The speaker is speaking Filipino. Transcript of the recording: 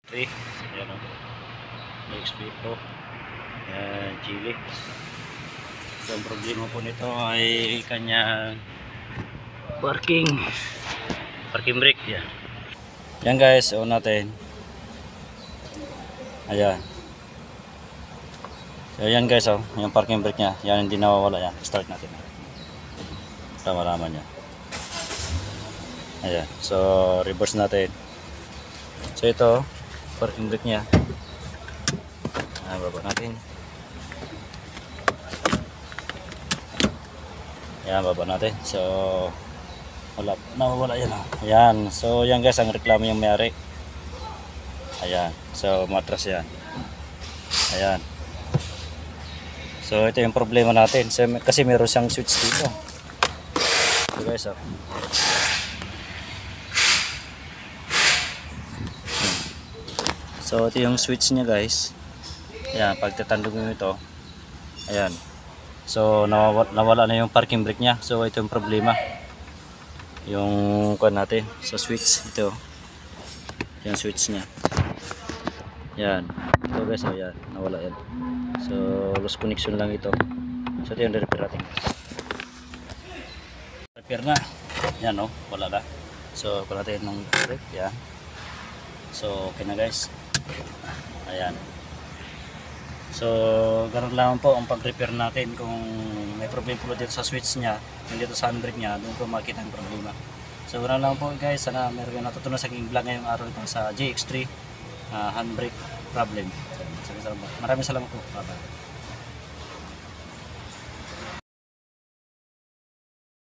Ayan o. XP Pro. Ayan, chili. So, ang problema po nito ay kanyang parking brake. Yan. Yan guys, on natin. Ayan. So, ayan guys, oh, yung parking brake nya. Yan, hindi nawawala yan. Start natin. Para malaman nyo. Ayan. So, reverse natin. So, ito, parking brake nya. Ayan, baba natin. Ayan, baba natin. So, nawawala yan. Ayan. So, yan guys, ang reklamo yung may-ari. Ayan. So, matras yan. Ayan. So, ito yung problema natin. So, kasi meron siyang switch dito. So, guys, oh. So, ito yung switch niya, guys. Ayan, pag tatandog nyo ito. Ayan. So, nawala na yung parking brake niya. So, ito yung problema. Yung kuha natin sa switch. Ito. Yung switch niya. Yan. Ito guys, oh, yan. Nawala yan. So, lost connection lang ito. So, ito yung repair natin. Repair na. Yan, oh. Wala na. So, kuha natin ng brake. Yan. So, okay na guys. Ayan. So, ganoon lang po ang pag-repair natin. Kung may problema po dito sa switch niya, dito sa handbrake niya, doon po makita ang problema. So, ganoon lang po guys. Sana meron kayo natutunan sa aking vlog ngayong araw ito sa GX3 handbrake problem. Maraming salamat po. Bye-bye.